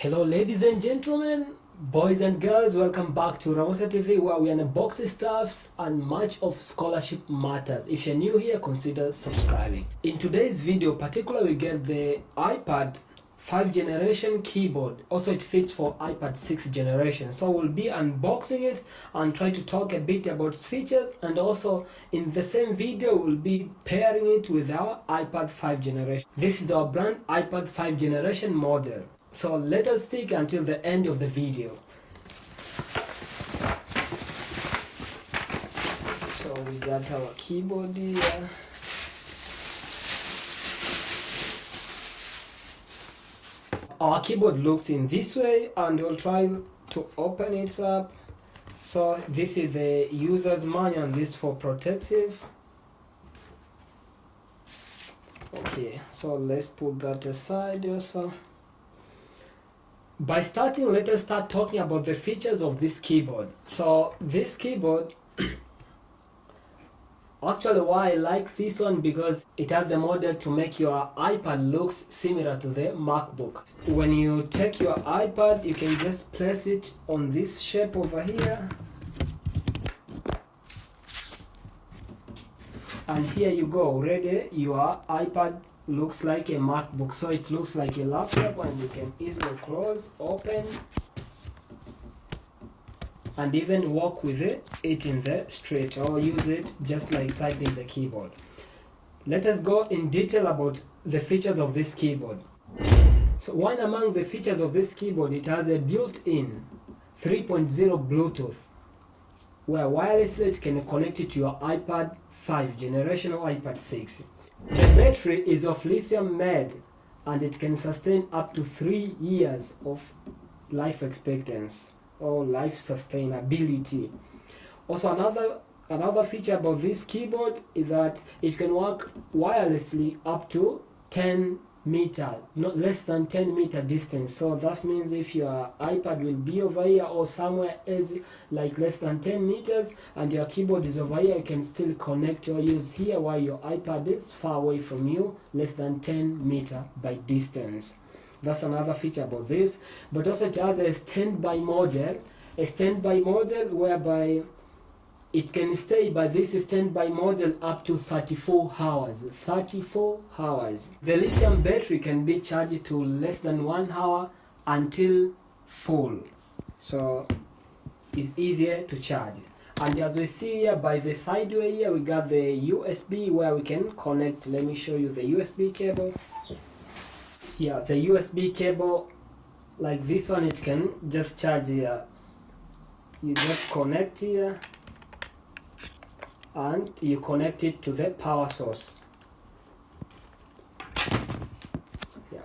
Hello ladies and gentlemen, boys and girls, welcome back to Ramosa TV where we unbox stuffs and much of scholarship matters. If you're new here, consider subscribing. In today's video, particularly we get the iPad 5 generation keyboard. Also it fits for iPad 6 generation. So we'll be unboxing it and try to talk a bit about its features, and also in the same video we'll be pairing it with our iPad 5 generation. This is our brand iPad 5 generation model. So let us stick until the end of the video. So we got our keyboard here. Our keyboard looks in this way, and we'll try to open it up. So this is the user's manual, this for protective. Okay, so let's put that aside also. By starting, let us start talking about the features of this keyboard. So this keyboard, actually why I like this one, because it has the model to make your iPad looks similar to the MacBook. When you take your iPad, you can just place it on this shape over here. And here you go, already your iPad looks like a MacBook, so it looks like a laptop, and you can easily close, open, and even walk with it in the street, or use it just like typing the keyboard. Let us go in detail about the features of this keyboard. So one among the features of this keyboard, it has a built-in 3.0 Bluetooth, where wirelessly it can connect it to your iPad 5 generation or iPad 6. The battery is of lithium made, and it can sustain up to 3 years of life expectancy or life sustainability. Also another feature about this keyboard is that it can work wirelessly up to 10 meter, not less than 10 meter distance. So that means if your iPad will be over here or somewhere else like less than 10 meters and your keyboard is over here, you can still connect or use here while your iPad is far away from you, less than 10 meter by distance. That's another feature about this. But also it has a standby model whereby it can stay by this standby model up to 34 hours. 34 hours. The lithium battery can be charged to less than 1 hour until full. So it's easier to charge. And as we see here by the sideway here, we got the USB where we can connect. Let me show you the USB cable. Here, the USB cable, like this one, it can just charge here. You just connect here, and you connect it to the power source. Yeah.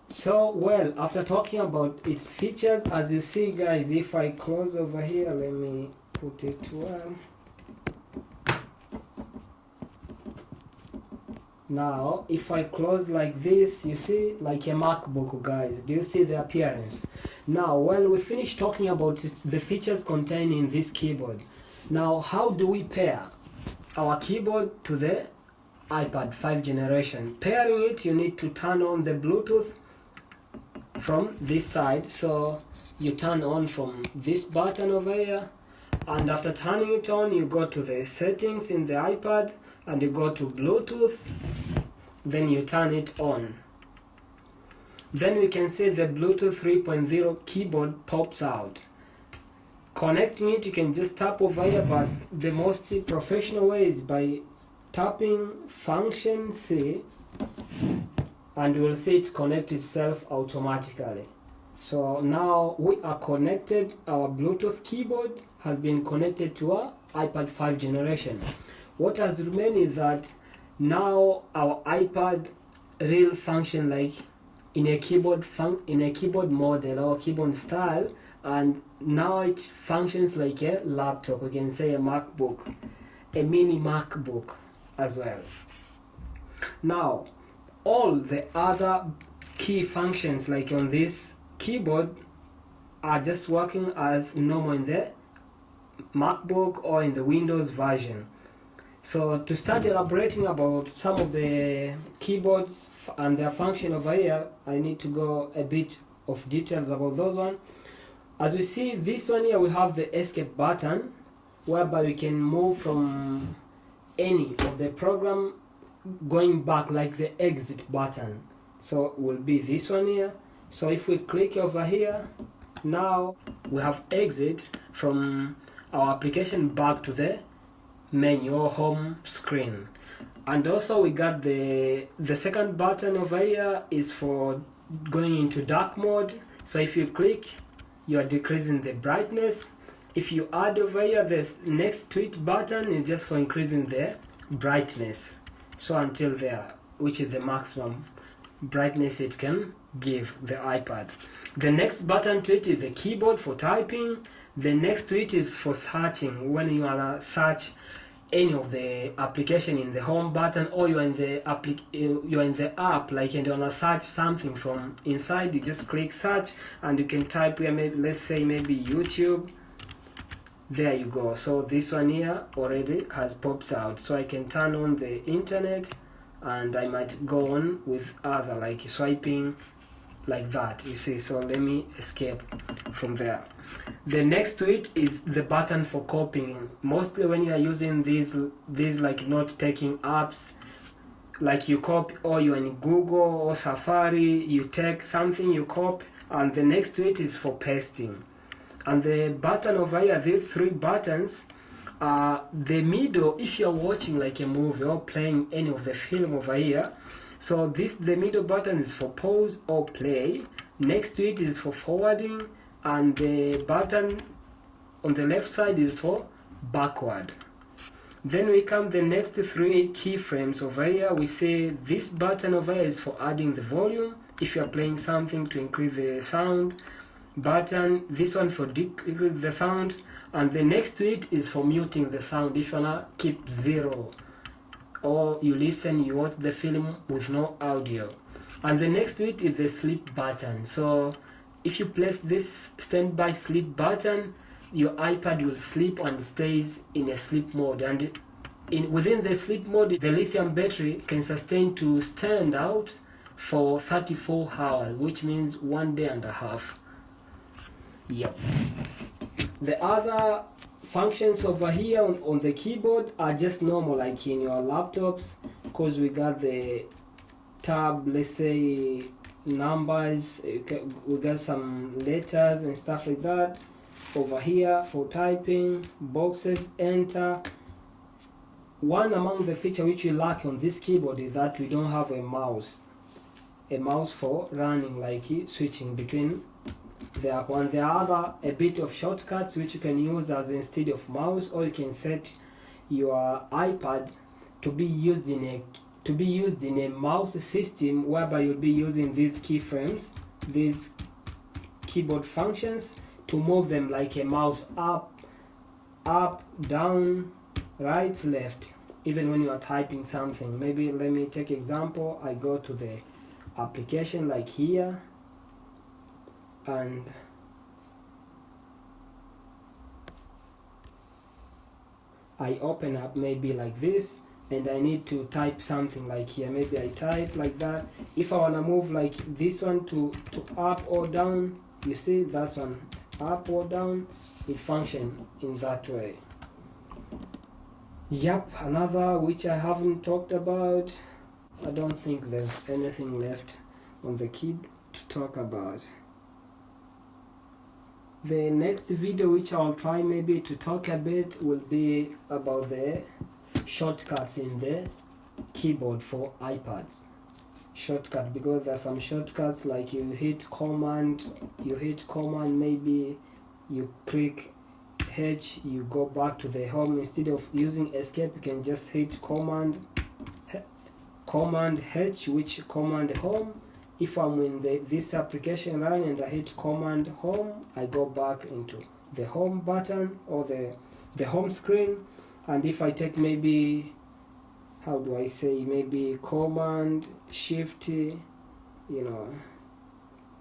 So well, after talking about its features, as you see guys, if I close over here, let me put it well. Now if I close like this, you see like a MacBook, guys. Do you see the appearance? Now well, we finished talking about the features contained in this keyboard. Now, how do we pair our keyboard to the iPad 5 generation? Pairing it, you need to turn on the Bluetooth from this side. So you turn on from this button over here, and after turning it on, you go to the settings in the iPad and you go to Bluetooth, then you turn it on. Then we can see the Bluetooth 3.0 keyboard pops out. Connecting it, you can just tap over here, but the most professional way is by tapping function C, and you will see it connect itself automatically. So now we are connected. Our Bluetooth keyboard has been connected to our iPad 5 generation. What has remained is that now our iPad will function like in a keyboard model or keyboard style, and now it functions like a laptop. We can say a MacBook, a mini MacBook as well. Now all the other key functions like on this keyboard are just working as normal in the MacBook or in the Windows version. So to start elaborating about some of the keyboards and their function over here, I need to go a bit of details about those one. As we see, this one here, we have the escape button, whereby we can move from any of the program going back, like the exit button. So will be this one here. So if we click over here, now we have exit from our application back to the menu or home screen. And also we got the second button over here is for going into dark mode. So if you click, you are decreasing the brightness. If you add over here, this next to it button is just for increasing the brightness. So until there, which is the maximum brightness it can give the iPad. The next button to it is the keyboard for typing. The next to it is for searching, when you wanna search any of the application in the home button, or you're in the app, like, and you wanna search something from inside, you just click search and you can type here, maybe let's say maybe YouTube. There you go. So this one here already has pops out, so I can turn on the internet and I might go on with other, like swiping like that, you see. So let me escape from there. The next to it is the button for copying. Mostly when you are using these like note-taking apps, like you copy, or you're in Google or Safari, you take something, you copy, and the next to it is for pasting. And the button over here, these three buttons, the middle, if you're watching like a movie or playing any of the film over here, so the middle button is for pause or play. Next to it is for forwarding, and the button on the left side is for backward. Then we come the next three keyframes over here. We say this button over here is for adding the volume, if you're playing something, to increase the sound. Button, this one for decrease the sound, and the next to it is for muting the sound, if you wanna keep zero, or you watch the film with no audio. And the next to it is the sleep button. So if you place this standby sleep button, your iPad will sleep and stays in a sleep mode. And within the sleep mode, the lithium battery can sustain to stand out for 34 hours, which means 1 day and a half. Yep. The other functions over here on the keyboard are just normal, like in your laptops, because we got the tab, let's say numbers, we got some letters and stuff like that. Over here for typing, boxes, enter. One among the feature which we lack on this keyboard is that we don't have a mouse for running, like switching between there one. There are other a bit of shortcuts which you can use as instead of mouse, or you can set your iPad to be used in a mouse system, whereby you'll be using these keyframes, these keyboard functions, to move them like a mouse, up, down, right, left, even when you are typing something. Maybe let me take example. I go to the application like here, and I open up maybe like this, and I need to type something like here. Maybe I type like that. If I want to move like this one to up or down, you see that one, up or down, it functions in that way. Yep, another which I haven't talked about. I don't think there's anything left on the keyboard to talk about. The next video which I'll try maybe to talk a bit will be about the shortcuts in the keyboard for iPads. Shortcut, because there's some shortcuts like you hit command, maybe you click H, you go back to the home. Instead of using escape, you can just hit command H, which command home. If I'm in this application running and I hit command home, I go back into the home button or the home screen. And if I take maybe, how do I say, maybe command shift,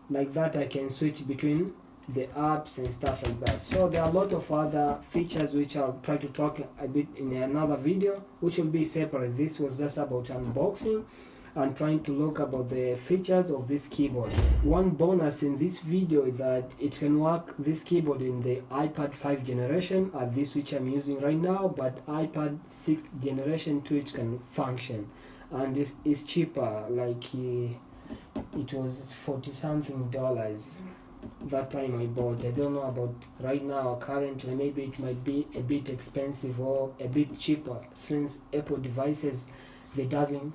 like that, I can switch between the apps and stuff like that. So there are a lot of other features which I'll try to talk a bit in another video, which will be separate. This was just about unboxing and trying to look about the features of this keyboard. One bonus in this video is that it can work, this keyboard, in the iPad 5 generation, this which I'm using right now, but iPad 6th generation too, it can function, and it's cheaper. Like it was $40 something that time I bought. I don't know about right now, currently maybe it might be a bit expensive or a bit cheaper, since Apple devices, they doesn't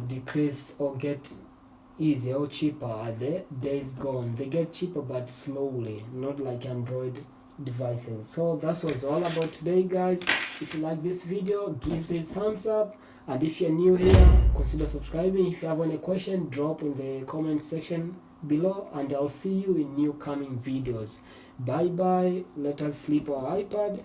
decrease or get easier or cheaper as the days gone. They get cheaper but slowly, not like Android devices. So that was all about today, guys. If you like this video, give it a thumbs up, and if you're new here, consider subscribing. If you have any question, drop in the comment section below, and I'll see you in new coming videos. Bye bye. Let us sleep our iPad.